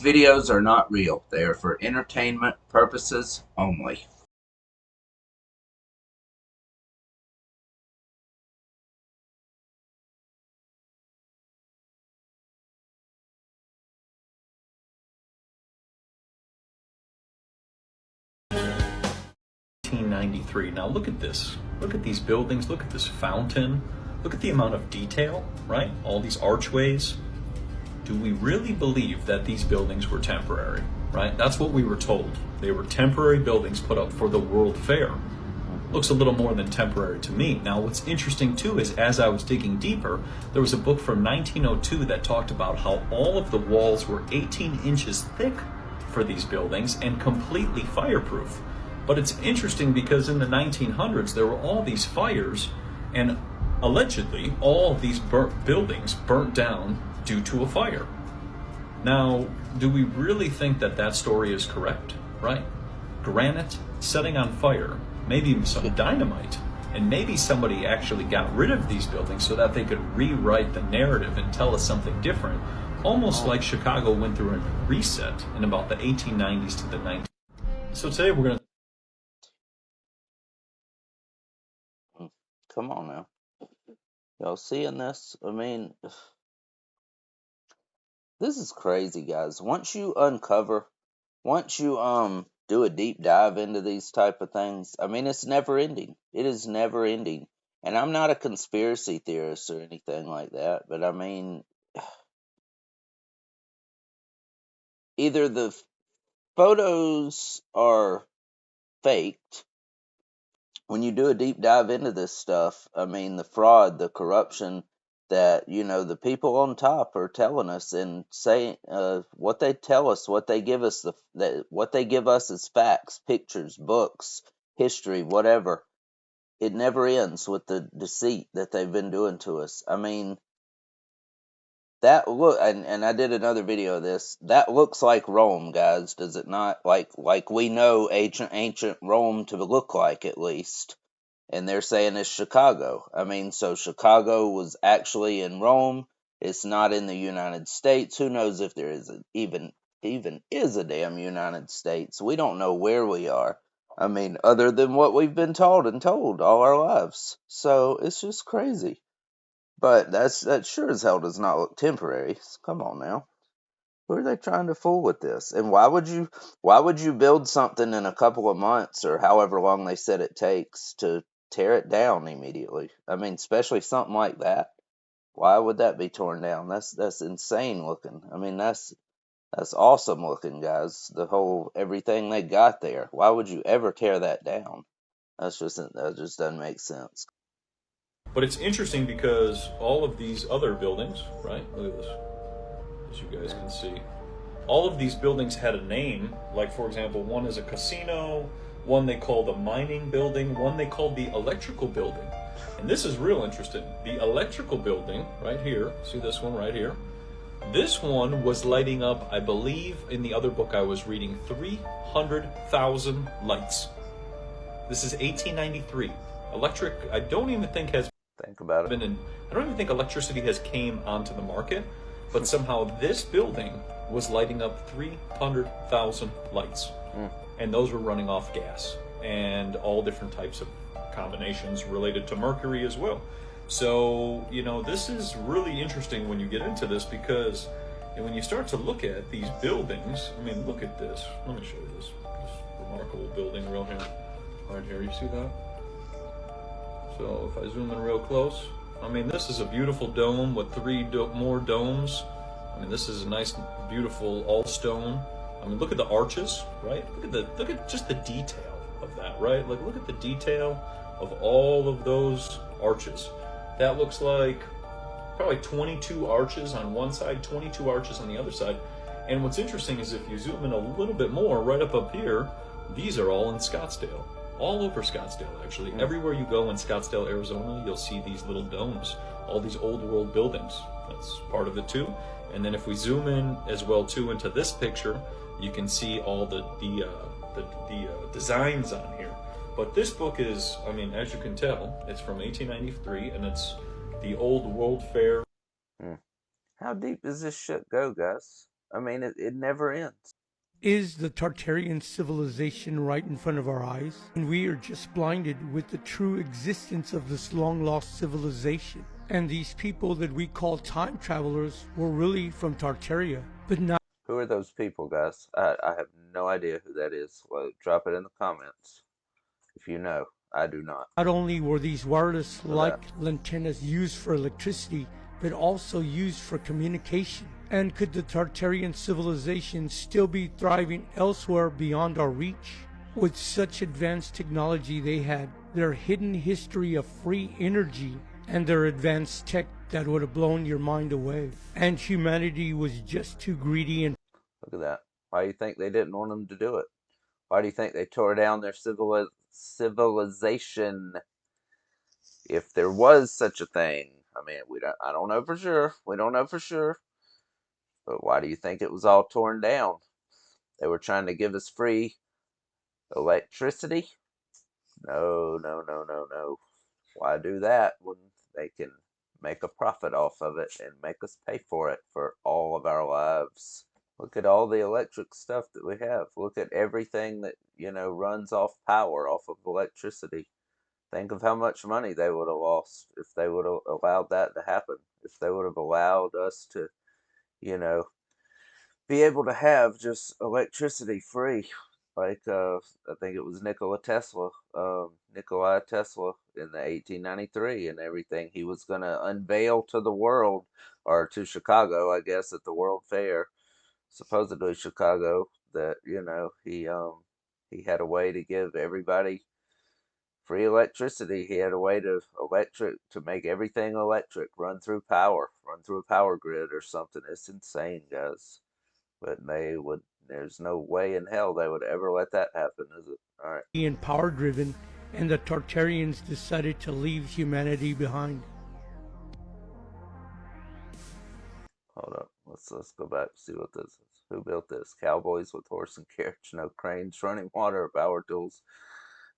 Videos are not real. They are for entertainment purposes only. '93. Now look at this. Look at these buildings. Look at this fountain. Look at the amount of detail, right? All these archways. Do we really believe that these buildings were temporary, right? That's what we were told. They were temporary buildings put up for the World Fair. Looks a little more than temporary to me. Now, what's interesting too is as I was digging deeper, there was a book from 1902 that talked about how all of the walls were 18 inches thick for these buildings and completely fireproof. But it's interesting because in the 1900s, there were all these fires, and allegedly, all of these buildings burnt down due to a fire. Now, do we really think that that story is correct, right? Granite setting on fire, maybe some dynamite, and maybe somebody actually got rid of these buildings so that they could rewrite the narrative and tell us something different, almost like Chicago went through a reset in about the 1890s to the 1900s. So today we're going to Come on now. Y'all seeing this? I mean, this is crazy, guys. Once you do a deep dive into these type of things, I mean, it's never ending. It is never ending. And I'm not a conspiracy theorist or anything like that, but I mean, either the photos are faked. When you do a deep dive into this stuff, I mean, the fraud, the corruption that, the people on top are telling us and saying, what they tell us, what they give us, what they give us as facts, pictures, books, history, whatever. It never ends with the deceit that they've been doing to us. I mean, that look, and I did another video of this. That looks like Rome, guys, does it not? Like we know ancient Rome to look like, at least. And they're saying it's Chicago. I mean, so Chicago was actually in Rome. It's not in the United States. Who knows if there is even is a damn United States? We don't know where we are. I mean, other than what we've been taught and told all our lives. So it's just crazy. But that sure as hell does not look temporary. Come on now. Who are they trying to fool with this? And why would you build something in a couple of months or however long they said it takes to tear it down immediately? I mean, especially something like that. Why would that be torn down? That's insane looking. I mean, that's awesome looking, guys. The whole everything they got there. Why would you ever tear that down? That just doesn't make sense. But it's interesting because all of these other buildings, right? Look at this, as you guys can see. All of these buildings had a name, like for example, one is a casino, one they call the mining building, one they called the electrical building. And this is real interesting. The electrical building, right here, see this one right here? This one was lighting up, I believe, in the other book I was reading, 300,000 lights. This is 1893. Electric, I don't even think has Think about it. I don't even think electricity has came onto the market, but somehow this building was lighting up 300,000 lights. And those were running off gas and all different types of combinations related to mercury as well. So, this is really interesting when you get into this because when you start to look at these buildings, I mean, look at this. Let me show you this remarkable building right here. You see that? So if I zoom in real close, I mean, this is a beautiful dome with three more domes. I mean, this is a nice, beautiful all stone. I mean, look at the arches, right? Look at just the detail of that, right? Like, look at the detail of all of those arches. That looks like probably 22 arches on one side, 22 arches on the other side. And what's interesting is if you zoom in a little bit more, right up here, these are all in Scottsdale. All over Scottsdale, actually. Everywhere you go in Scottsdale, Arizona, you'll see these little domes, all these old world buildings. That's part of it too. And then if we zoom in as well too into this picture, you can see all the designs on here. But this book is, I mean, as you can tell, it's from 1893, and it's the Old World Fair. How deep does this shit go, guys? I mean, it never ends. Is the Tartarian civilization right in front of our eyes? And we are just blinded with the true existence of this long-lost civilization. And these people that we call time travelers were really from Tartaria, but not Who are those people, guys? I have no idea who that is. Well, drop it in the comments if you know. I do not. only were these wireless-like that. antennas used for electricity, but also used for communication. And could the Tartarian civilization still be thriving elsewhere beyond our reach? With such advanced technology they had, their hidden history of free energy, and their advanced tech that would have blown your mind away. And humanity was just too greedy and Look at that. Why do you think they didn't want them to do it? Why do you think they tore down their civilization? If there was such a thing, I mean, I don't know for sure. We don't know for sure. But why do you think it was all torn down? They were trying to give us free electricity? No, no, no, no, no. Why do that when they can make a profit off of it and make us pay for it for all of our lives? Look at all the electric stuff that we have. Look at everything that, runs off power, off of electricity. Think of how much money they would have lost if they would have allowed that to happen. If they would have allowed us to, be able to have just electricity free. Like, I think it was Nikola Tesla in the 1893 and everything. He was going to unveil to the world, or to Chicago, I guess, at the World Fair, supposedly Chicago, that, he had a way to give everybody free electricity. He had a way to make everything electric, run through a power grid or something. It's insane, guys. But there's no way in hell they would ever let that happen, is it? All right. being power driven, and the Tartarians decided to leave humanity behind. Hold up. Let's go back and see what this is. Who built this? Cowboys with horse and carriage, no cranes, running water, power tools.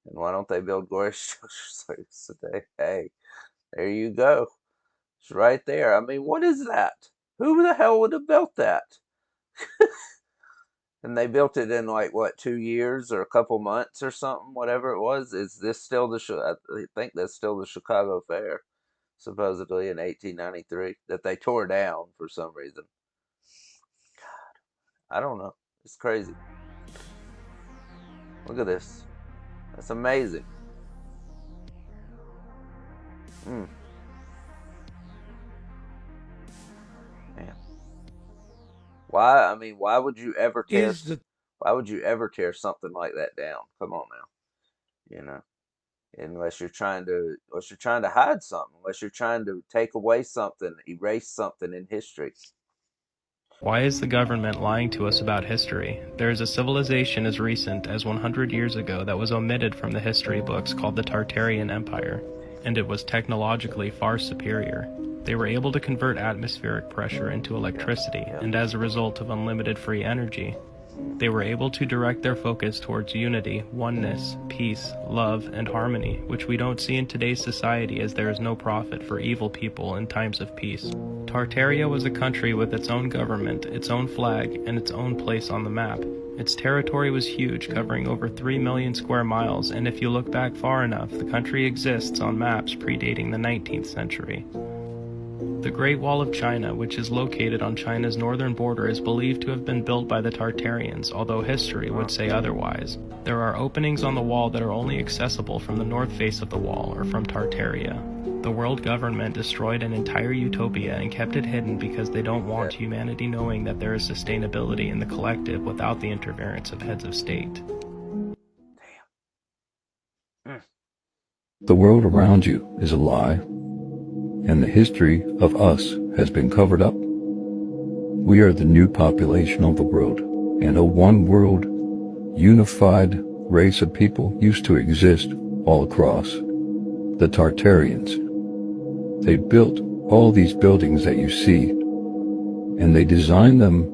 And why don't they build glorious structures today? Hey, there you go. It's right there. I mean, what is that? Who the hell would have built that? And they built it in 2 years or a couple months or something, whatever it was. Is this still I think that's still the Chicago Fair, supposedly in 1893, that they tore down for some reason. God, I don't know. It's crazy. Look at this. That's amazing. Man. Why would you ever tear something like that down? Come on now. Unless you're trying to hide something, unless you're trying to take away something, erase something in history. Why is the government lying to us about history? There is a civilization as recent as 100 years ago that was omitted from the history books called the Tartarian Empire, and it was technologically far superior. They were able to convert atmospheric pressure into electricity, and as a result of unlimited free energy, they were able to direct their focus towards unity, oneness, peace, love, and harmony, which we don't see in today's society as there is no profit for evil people in times of peace. Tartaria was a country with its own government, its own flag, and its own place on the map. Its territory was huge, covering over 3 million square miles, and if you look back far enough, the country exists on maps predating the 19th century. The Great Wall of China, which is located on China's northern border, is believed to have been built by the Tartarians, although history would say otherwise. There are openings on the wall that are only accessible from the north face of the wall, or from Tartaria. The world government destroyed an entire utopia and kept it hidden because they don't want humanity knowing that there is sustainability in the collective without the interference of heads of state. The world around you is a lie, and the history of us has been covered up. We are the new population of the world, and a one-world, unified race of people used to exist all across. The Tartarians. They built all these buildings that you see, and they designed them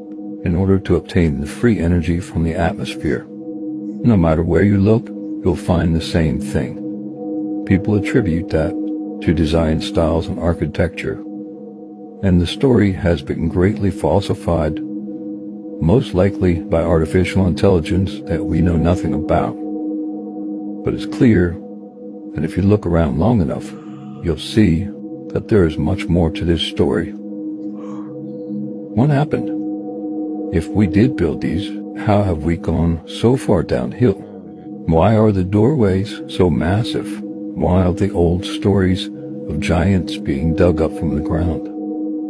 in order to obtain the free energy from the atmosphere. No matter where you look, you'll find the same thing. People attribute that to design styles and architecture, and the story has been greatly falsified most likely by artificial intelligence that we know nothing about. But it's clear that if you look around long enough, you'll see that there is much more to this story. What happened? If we did build these, how have we gone so far downhill? Why are the doorways so massive? Why are the old stories of giants being dug up from the ground?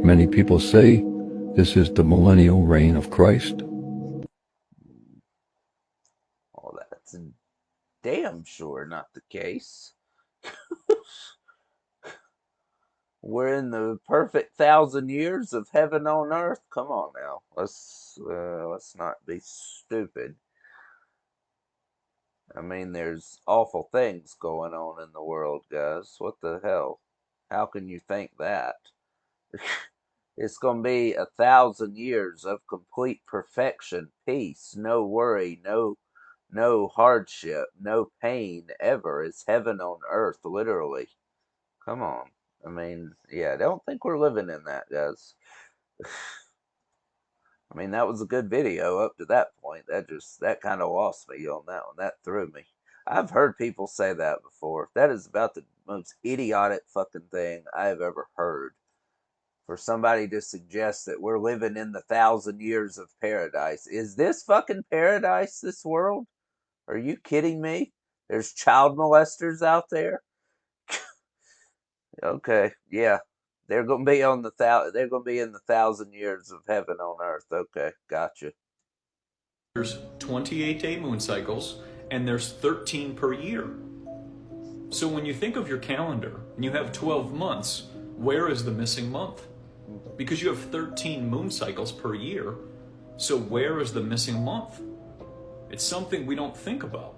Many people say this is the millennial reign of Christ. Well, that's damn sure not the case. We're in the perfect 1,000 years of heaven on earth. Come on now, let's not be stupid. I mean, there's awful things going on in the world, guys. What the hell? How can you think that? It's gonna be 1,000 years of complete perfection, peace, no worry, no hardship, no pain ever. It's heaven on earth, literally. Come on. I mean, yeah, I don't think we're living in that, guys. I mean, that was a good video up to that point. That kind of lost me on that one. That threw me. I've heard people say that before. That is about the most idiotic fucking thing I have ever heard. For somebody to suggest that we're living in the 1,000 years of paradise. Is this fucking paradise, this world? Are you kidding me? There's child molesters out there? Okay, yeah. They're gonna be on the they're gonna be in the 1,000 years of heaven on earth. Okay, gotcha. There's 28-day moon cycles, and there's 13 per year. So when you think of your calendar and you have 12 months, where is the missing month? Because you have 13 moon cycles per year, so where is the missing month? It's something we don't think about.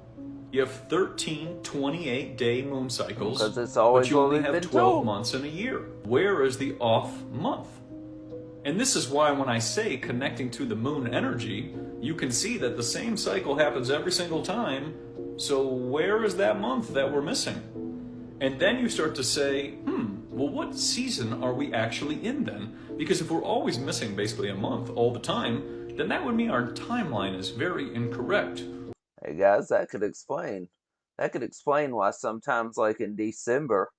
You have 13 28-day moon cycles, Because it's always but you only what we've have been 12 told. months in a year. Where is the off month? And this is why when I say connecting to the moon energy, you can see that the same cycle happens every single time. So where is that month that we're missing? And then you start to say, well, what season are we actually in then? Because if we're always missing basically a month all the time, then that would mean our timeline is very incorrect. Hey guys, that could explain. That could explain why sometimes, like in December,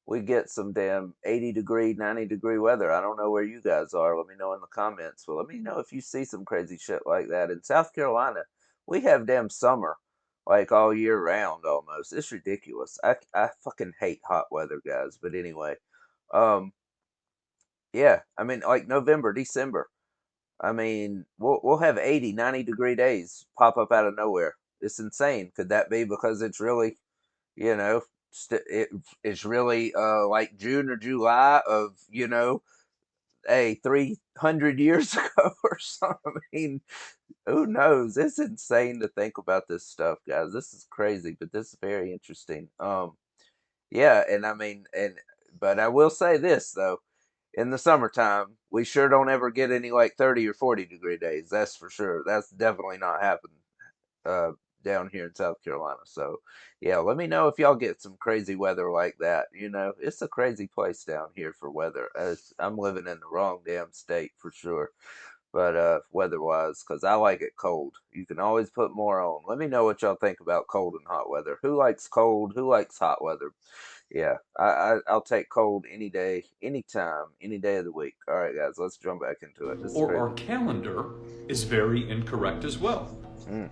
we get some damn 80-degree, 90-degree weather. I don't know where you guys are. Let me know in the comments. But let me know if you see some crazy shit like that. In South Carolina, we have damn summer like all year round almost. It's ridiculous. I fucking hate hot weather, guys. But anyway, yeah. I mean, like November, December. I mean, we'll have 80, 90-degree days pop up out of nowhere. It's insane. Could that be because it's really, you know, it's really like June or July of, 300 years ago or something? I mean, who knows? It's insane to think about this stuff, guys. This is crazy, but this is very interesting. Yeah, and I mean, but I will say this though, in the summertime, we sure don't ever get any like 30 or 40-degree days. That's for sure. That's definitely not happening uh, down here in South Carolina. So, yeah, let me know if y'all get some crazy weather like that. It's a crazy place down here for weather. I'm living in the wrong damn state for sure. But weather-wise, because I like it cold. You can always put more on. Let me know what y'all think about cold and hot weather. Who likes cold? Who likes hot weather? Yeah, I'll take cold any day, anytime, any day of the week. All right, guys, let's jump back into it. This is Or crazy. our calendar is very incorrect as well. And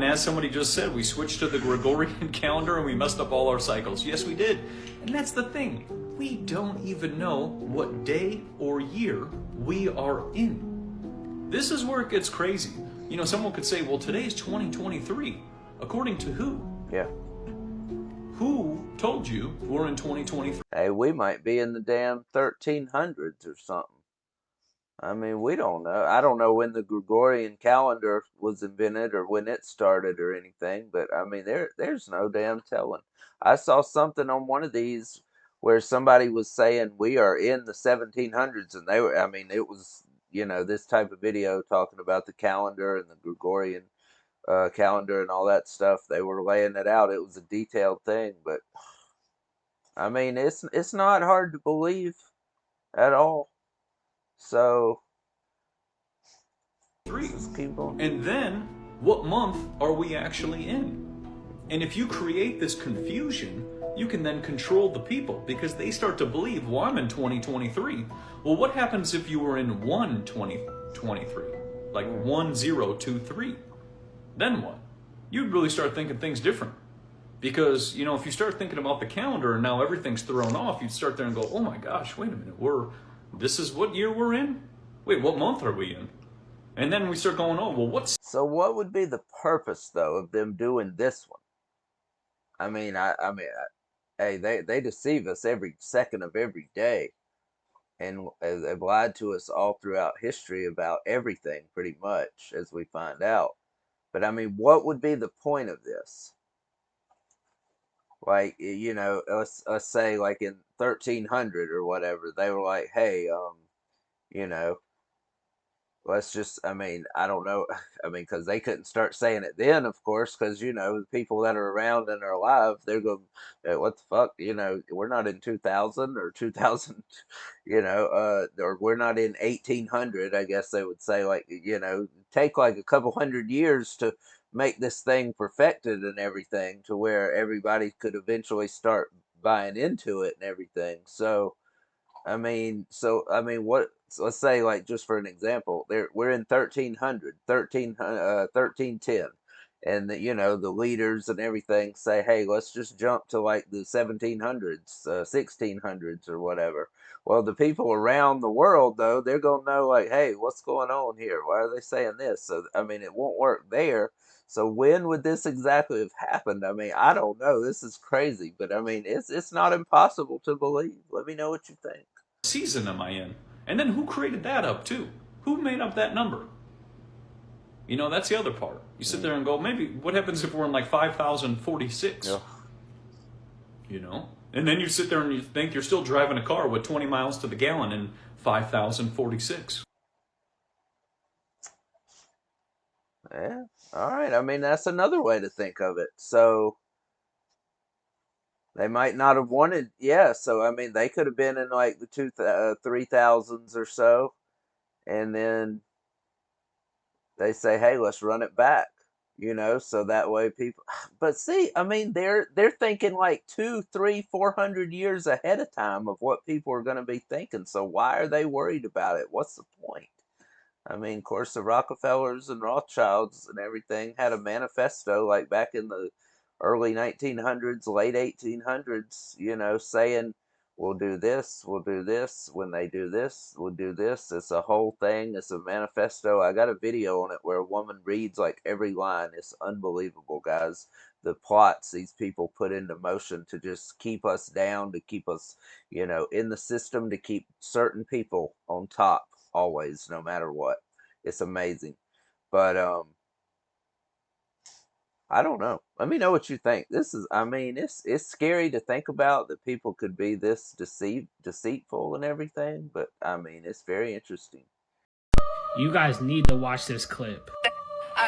as somebody just said, we switched to the Gregorian calendar and we messed up all our cycles. Yes, we did. And that's the thing. We don't even know what day or year we are in. This is where it gets crazy. Someone could say, well, today's 2023. According to who? Yeah. Who told you we're in 2023? Hey, we might be in the damn 1300s or something. I mean, we don't know. I don't know when the Gregorian calendar was invented or when it started or anything, but I mean, there's no damn telling. I saw something on one of these where somebody was saying we are in the 1700s, and I mean, it was, this type of video talking about the calendar and the Gregorian calendar and all that stuff. They were laying it out. It was a detailed thing, but I mean, it's not hard to believe at all. So Let's keep going. And then, what month are we actually in? And if you create this confusion, you can then control the people because they start to believe, well, I'm in 2023. Well, what happens if you were in 2023? Like 1023? Then what? You'd really start thinking things different. Because, you know, if you start thinking about the calendar and now everything's thrown off, you'd start there and go, oh my gosh, wait a minute, this is what year we're in? Wait, what month are we in? And then we start going, oh, well, what's... So what would be the purpose, though, of them doing this one? Hey, they deceive us every second of every day. And they've lied to us all throughout history about everything, pretty much, as we find out. But, I mean, what would be the point of this? Like, you know, let's say, like, in 1300 or whatever, they were like, hey, you know, let's just, I don't know. Because they couldn't start saying it then, of course, because, you know, the people that are around and are alive, they're going, hey, what the fuck? You know, we're not in 2000 or 2000, you know, or we're not in 1800, I guess they would say, like, you know, take like a couple hundred years to make this thing perfected and everything to where everybody could eventually start buying into it and everything. So, what? So let's say, like, just for an example, we're in 1310, and you know, the leaders and everything say, hey, let's just jump to like the 1700s, 1600s, or whatever. Well, the people around the world, though, they're gonna know, like, hey, what's going on here? Why are they saying this? So, it won't work there. So when would this exactly have happened? I don't know. This is crazy, but it's not impossible to believe. Let me know what you think. season am I in? And then who created that up too? Who made up that number? You know, that's the other part. You sit there and go, maybe, what happens if we're in like 5,046? Yeah. You know? And then you sit there and you think you're still driving a car with 20 miles to the gallon in 5,046. Yeah. All right. That's another way to think of it. So they might not have wanted, yeah. So they could have been in like the 3,000s or so, and then they say, "Hey, let's run it back." You know, so that way people. But see, they're thinking like 200, 300, 400 years ahead of time of what people are going to be thinking. So why are they worried about it? What's the point? Of course, the Rockefellers and Rothschilds and everything had a manifesto like back in the early 1900s, late 1800s, you know, saying, we'll do this, when they do this, we'll do this. It's a whole thing. It's a manifesto. I got a video on it where a woman reads like every line. It's unbelievable, guys. The plots these people put into motion to just keep us down, to keep us, you know, in the system, to keep certain people on top always, no matter what. It's amazing. But I don't know. Let me know what you think. This is, it's scary to think about that people could be this deceitful and everything, but it's very interesting. You guys need to watch this clip.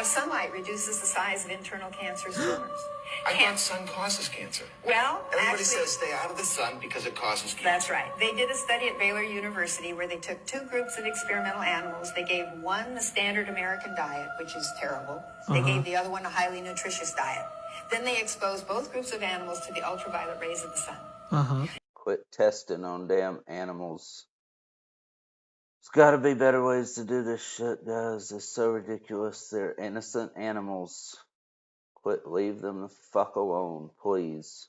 Sunlight reduces the size of internal cancerous tumors. I thought sun causes cancer. Well, Everybody actually, says stay out of the sun because it causes cancer. that's right. They did a study at Baylor University where they took two groups of experimental animals. They gave one the standard American diet, which is terrible. They gave the other one a highly nutritious diet. Then they exposed both groups of animals to the ultraviolet rays of the sun. Quit testing on damn animals. There's got to be better ways to do this shit, guys. It's so ridiculous. They're innocent animals. Leave them the fuck alone, please.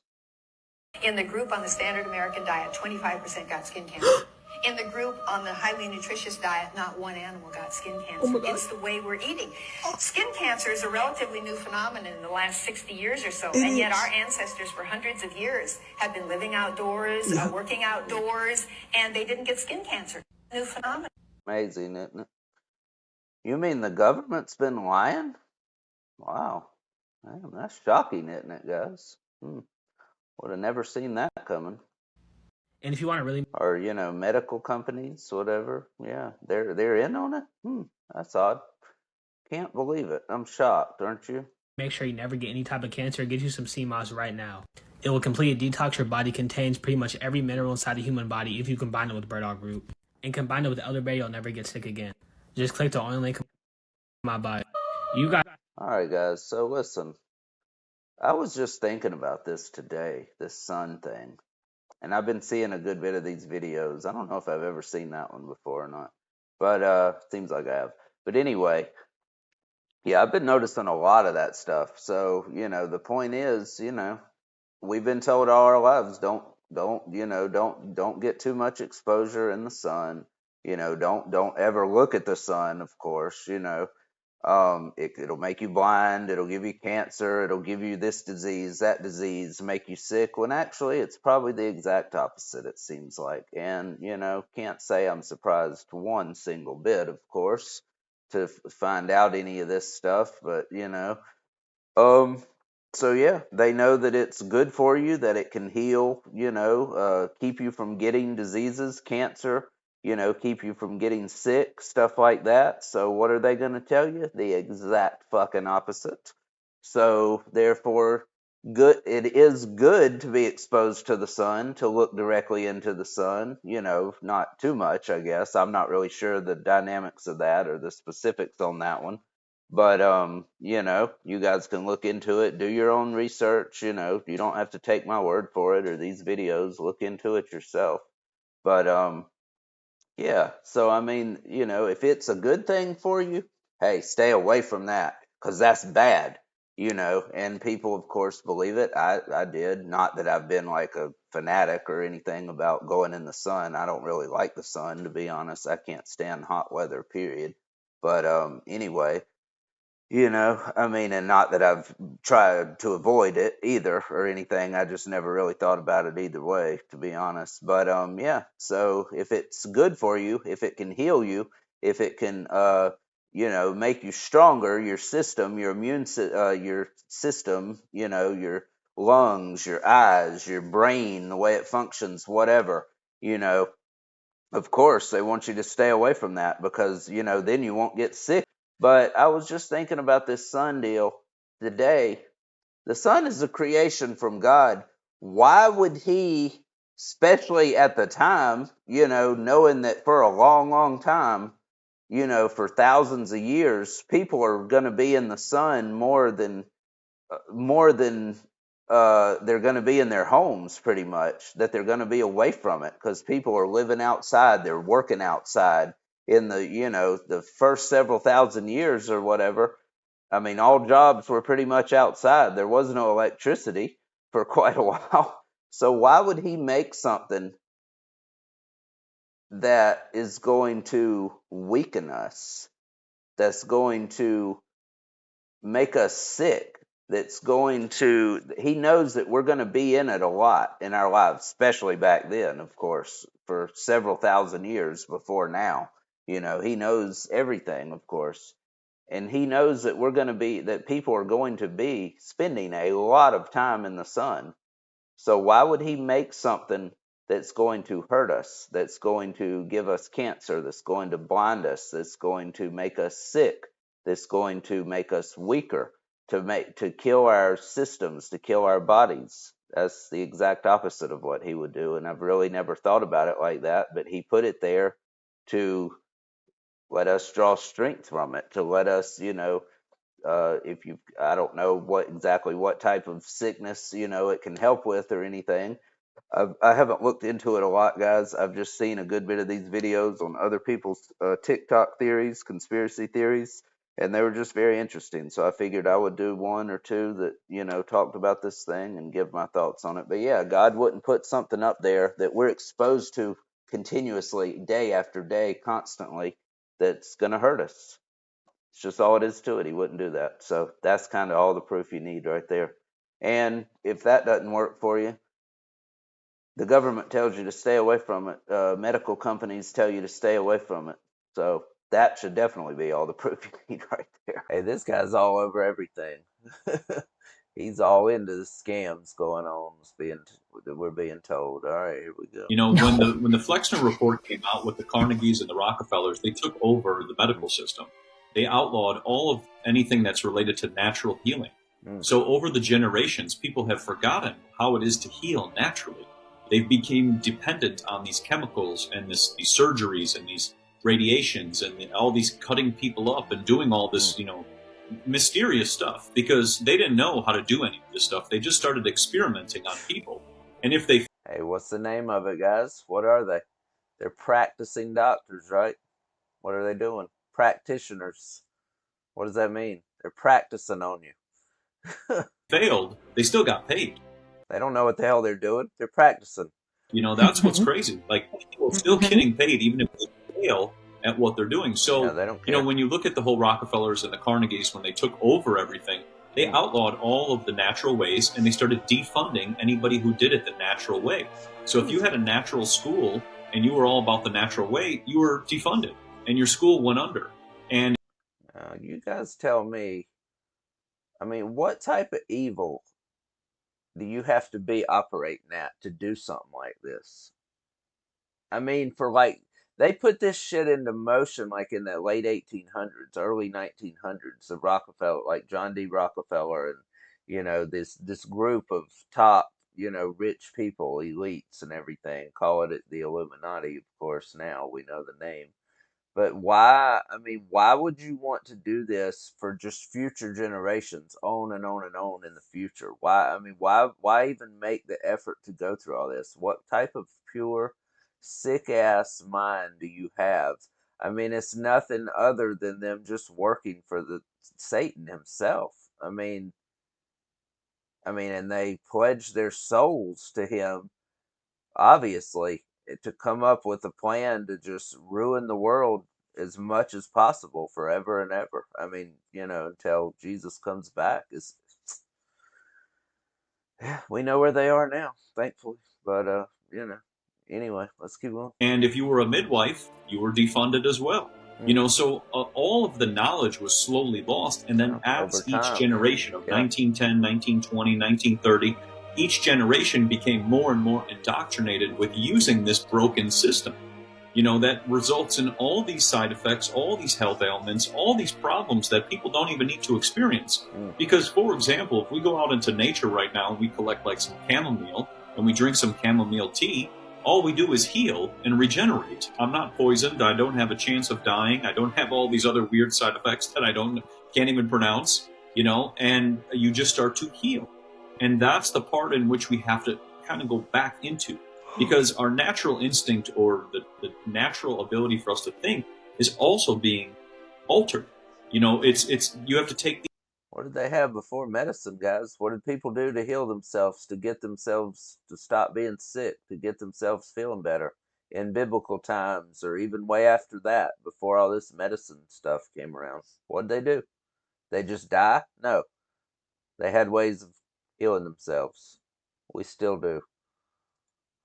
In the group on the standard American diet, 25% got skin cancer. In the group on the highly nutritious diet, not one animal got skin cancer. It's the way we're eating. Skin cancer is a relatively new phenomenon in the last 60 years or so. And yet our ancestors for hundreds of years have been living outdoors, working outdoors, and they didn't get skin cancer. New phenomenon. Amazing, isn't it? You mean the government's been lying? Wow. Damn, that's shocking, isn't it, guys? Would have never seen that coming. And if you want to really Or, you know, medical companies, whatever. Yeah, they're in on it? That's odd. Can't believe it. I'm shocked, aren't you? make sure you never get any type of cancer, get you some sea moss right now. It will completely detox your body, contains pretty much every mineral inside the human body if you combine it with Burdock Root. And combine it with elderberry, you'll never get sick again. Just click the only link my body. You got All right, guys. So listen, I was just thinking about this today, this sun thing, and I've been seeing a good bit of these videos. I don't know if I've ever seen that one before or not, but seems like I have. But anyway, yeah, I've been noticing a lot of that stuff. So, the point is, we've been told all our lives, don't get too much exposure in the sun. Don't ever look at the sun, of course, it'll make you blind, it'll give you cancer, it'll give you this disease, that disease, make you sick, when actually it's probably the exact opposite, it seems like. And, can't say I'm surprised one single bit, of course, to find out any of this stuff, but, so yeah, they know that it's good for you, that it can heal, keep you from getting diseases, cancer, keep you from getting sick, stuff like that. So what are they going to tell you? The exact fucking opposite. So therefore, it is good to be exposed to the sun, to look directly into the sun, not too much, I guess. I'm not really sure the dynamics of that or the specifics on that one. But, you guys can look into it, do your own research, you don't have to take my word for it or these videos, look into it yourself. But, yeah, so I mean, if it's a good thing for you, hey, stay away from that, because that's bad, and people, of course, believe it. I did. Not that I've been like a fanatic or anything about going in the sun. I don't really like the sun, to be honest. I can't stand hot weather, period. But, anyway. And not that I've tried to avoid it either or anything. I just never really thought about it either way, to be honest. But, yeah, so if it's good for you, if it can heal you, if it can, make you stronger, your system, your your system, your lungs, your eyes, your brain, the way it functions, whatever, of course, they want you to stay away from that because, then you won't get sick. But I was just thinking about this sun deal today. The sun is a creation from God. Why would he, especially at the time, knowing that for a long, long time, for thousands of years, people are going to be in the sun more than they're going to be in their homes, pretty much, that they're going to be away from it because people are living outside, they're working outside in the, the first several thousand years or whatever. I mean, all jobs were pretty much outside. There was no electricity for quite a while. So why would he make something that is going to weaken us, that's going to make us sick, he knows that we're going to be in it a lot in our lives, especially back then, of course, for several thousand years before now. He knows everything, of course. And he knows that that people are going to be spending a lot of time in the sun. So why would he make something that's going to hurt us, that's going to give us cancer, that's going to blind us, that's going to make us sick, that's going to make us weaker, to kill our systems, to kill our bodies? That's the exact opposite of what he would do. And I've really never thought about it like that, but he put it there to let us draw strength from it, to let us, I don't know what type of sickness, it can help with or anything. I haven't looked into it a lot, guys. I've just seen a good bit of these videos on other people's TikTok theories, conspiracy theories, and they were just very interesting. So I figured I would do one or two that, talked about this thing and give my thoughts on it. But yeah, God wouldn't put something up there that we're exposed to continuously, day after day, constantly, that's going to hurt us. It's just all it is to it. He wouldn't do that. So that's kind of all the proof you need right there. And if that doesn't work for you, the government tells you to stay away from it. Medical companies tell you to stay away from it. So that should definitely be all the proof you need right there. Hey, this guy's all over everything. He's all into the scams going on, we're being told. All right, here we go. When the Flexner report came out with the Carnegies and the Rockefellers, they took over the medical system. They outlawed all of anything that's related to natural healing. So over the generations, people have forgotten how it is to heal naturally. They became dependent on these chemicals and these surgeries and these radiations and all these cutting people up and doing all this, mysterious stuff, because they didn't know how to do any of this stuff. They just started experimenting on people. And if they Hey, what's the name of it, guys? What are they? They're practicing doctors, right? What are they doing? Practitioners. What does that mean? They're practicing on you. failed, they still got paid. They don't know what the hell they're doing. They're practicing. That's what's crazy. Like, people are still getting paid even if they fail at what they're doing. So, Yeah, they don't care. when you look at the whole Rockefellers and the Carnegies, when they took over everything, they outlawed all of the natural ways, and they started defunding anybody who did it the natural way. So if you had a natural school and you were all about the natural way, you were defunded, and your school went under. And You guys tell me, I mean, what type of evil do you have to be operating at to do something like this? I mean, they put this shit into motion like in the late 1800s, early 1900s, the Rockefeller, like John D. Rockefeller and, this group of top, rich people, elites and everything, call it the Illuminati, of course, now we know the name. But why would you want to do this for just future generations, on and on and on in the future? Why even make the effort to go through all this? What type of pure, sick-ass mind do you have? I mean, it's nothing other than them just working for Satan himself. And they pledge their souls to him, obviously, to come up with a plan to just ruin the world as much as possible forever and ever. Until Jesus comes back. We know where they are now, thankfully. But, anyway, let's keep going. And if you were a midwife, you were defunded as well. So all of the knowledge was slowly lost. And then as each generation of 1910, 1920, 1930, each generation became more and more indoctrinated with using this broken system, that results in all these side effects, all these health ailments, all these problems that people don't even need to experience. Because, for example, if we go out into nature right now and we collect like some chamomile and we drink some chamomile tea, all we do is heal and regenerate. I'm not poisoned. I don't have a chance of dying. I don't have all these other weird side effects that can't even pronounce, and you just start to heal. And that's the part in which we have to kind of go back into, because our natural instinct, or the natural ability for us to think, is also being altered. It's you have to take the... What did they have before medicine, guys? What did people do to heal themselves, to get themselves to stop being sick, to get themselves feeling better in biblical times, or even way after that, before all this medicine stuff came around? What did they do? They just die? No. They had ways of healing themselves. We still do.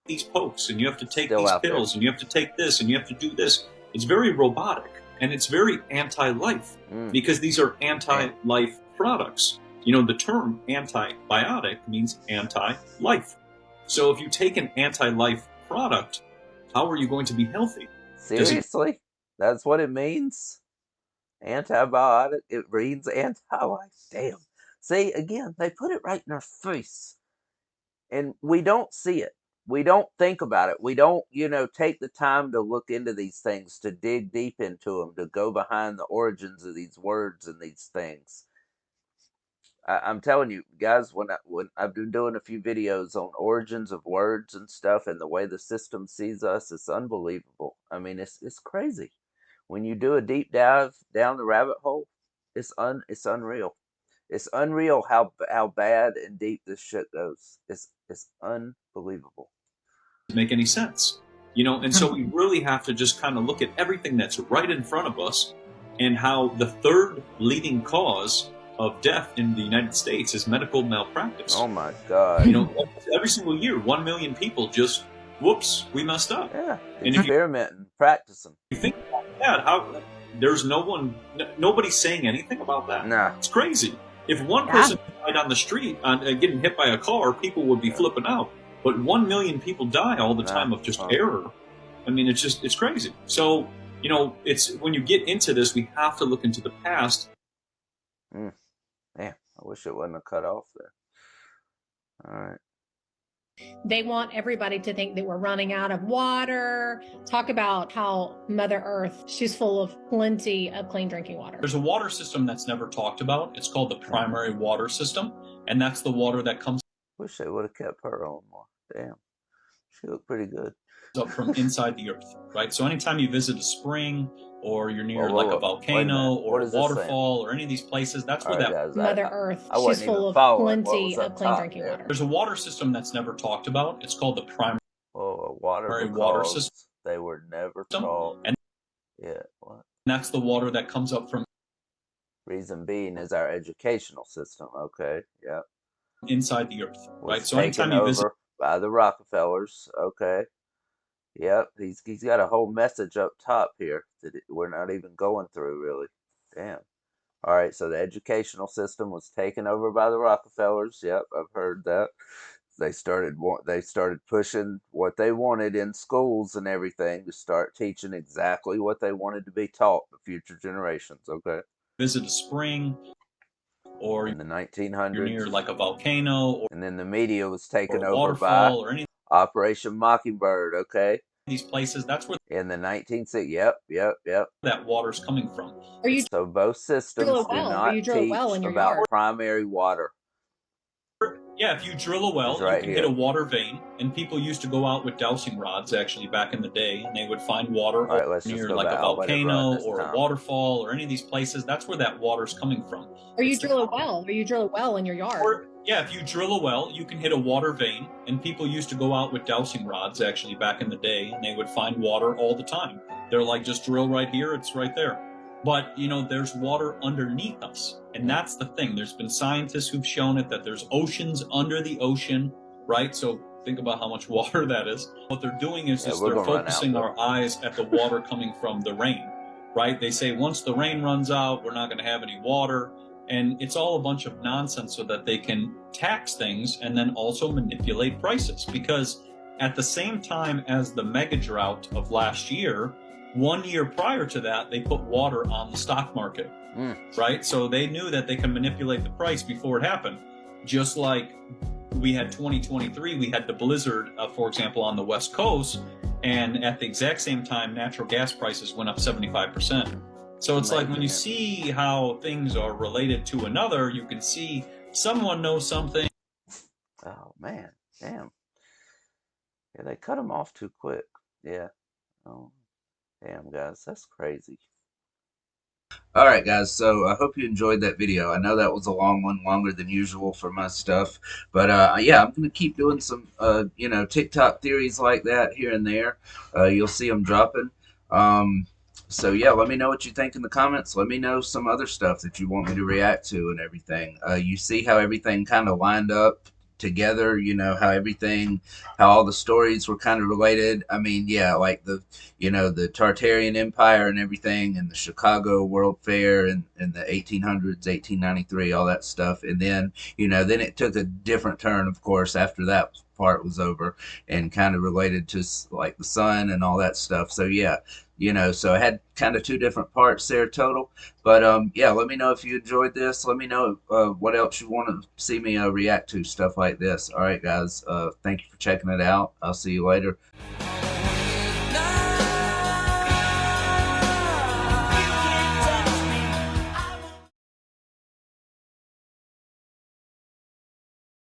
These pokes, and you have to take Still these out pills, there. and you have to take this, and you have to do this. It's very robotic, and it's very anti-life, because these are anti-life products. The term antibiotic means anti-life. So if you take an anti-life product, how are you going to be healthy? Seriously? That's what it means? Antibiotic? It reads anti-life? Damn. See, again, they put it right in our face. And we don't see it. We don't think about it. We don't, take the time to look into these things, to dig deep into them, to go behind the origins of these words and these things. I'm telling you, guys, when I've been doing a few videos on origins of words and stuff, and the way the system sees us, it's unbelievable. It's crazy. When you do a deep dive down the rabbit hole, it's unreal. It's unreal how bad and deep this shit goes. It's unbelievable. Make any sense, and so we really have to just kind of look at everything that's right in front of us, and how the third leading cause of death in the United States is medical malpractice. Oh my God. Every single year, 1 million people just, whoops, we messed up. Yeah, and experimenting, practicing. If you think about that, how there's nobody's saying anything about that? Nah. It's crazy. If one person died on the street getting hit by a car, people would be flipping out. But 1 million people die all the time of just error. It's crazy. So, it's when you get into this, we have to look into the past. Man, I wish it wasn't a cut off there. All right. They want everybody to think that we're running out of water. Talk about how Mother Earth, she's full of plenty of clean drinking water. There's a water system that's never talked about. It's called the primary water system, and that's the water that comes Wish they would have kept her on more. Damn, she looked pretty good. up from inside the earth, right? So anytime you visit a spring or you're near Whoa, like whoa, a whoa. volcano or What a is this saying? waterfall or any of these places, that's where All right, that guys, Mother Earth, I she's wasn't full even of following what plenty was of up clean top drinking there. water. there's a water system that's never talked about. It's called the primary Oh, water water because system, they were never taught. and Yeah, what? that's the water that comes up from Reason being is our educational system. Okay, yeah, inside the earth, right? was So anytime taken you visit over by the Rockefellers. Okay, yep, he's got a whole message up top here that we're not even going through really. Damn. All right, so the educational system was taken over by the Rockefellers. Yep, I've heard that. They started pushing what they wanted in schools and everything to start teaching exactly what they wanted to be taught to future generations. Okay. visit a spring or In the you're 1900s, near like a volcano and then the media was or taken a over by waterfall or any of Operation Mockingbird. Okay. these places, that's where In the 1960s, yep. that water's coming from. Or you So both systems drill a do well, or not you drill a teach well in your about yard. primary water. Yeah, if you drill a well, It's right you can here. hit a water vein, and people used to go out with dowsing rods actually back in the day, and they would find water All right, let's just near go like back. a I'll let it run volcano this or a time. waterfall or any of these places. That's where that water's coming from. Or you It's the- drill a well, or you drill a well in your yard. Yeah, if you drill a well, you can hit a water vein, and people used to go out with dowsing rods actually back in the day, and they would find water all the time. They're like, just drill right here, it's right there. But, you know, there's water underneath us, and that's the thing. There's been scientists who've shown it that there's oceans under the ocean, right? So think about how much water that is. What they're doing is Yeah, just we're they're gonna run out, focusing though. our eyes at the water coming from the rain, right? They say once the rain runs out, we're not going to have any water. And it's all a bunch of nonsense so that they can tax things and then also manipulate prices. Because at the same time as the mega drought of last year, 1 year prior to that, they put water on the stock market, right? So they knew that they can manipulate the price before it happened. Just like we had 2023, we had the blizzard, for example, on the West Coast. And at the exact same time, natural gas prices went up 75%. So it's like when you see how things are related to another, you can see someone knows something. Oh man, damn. Yeah, they cut them off too quick. Yeah. Oh, damn, guys, that's crazy. All right, guys. So I hope you enjoyed that video. I know that was a long one, longer than usual for my stuff, but yeah, I'm gonna keep doing some, TikTok theories like that here and there. You'll see them dropping. So yeah, let me know what you think in the comments. Let me know some other stuff that you want me to react to and everything. You see how everything kind of lined up together, how all the stories were kind of related. I mean, yeah, like the Tartarian Empire and everything, and the Chicago World Fair and the 1800s, 1893, all that stuff. And then, then it took a different turn, of course, after that part was over, and kind of related to like the sun and all that stuff. So yeah, so I had kind of two different parts there total. But yeah, let me know if you enjoyed this. Let me know what else you want to see me react to, stuff like this. All right, guys, thank you for checking it out. I'll see you later.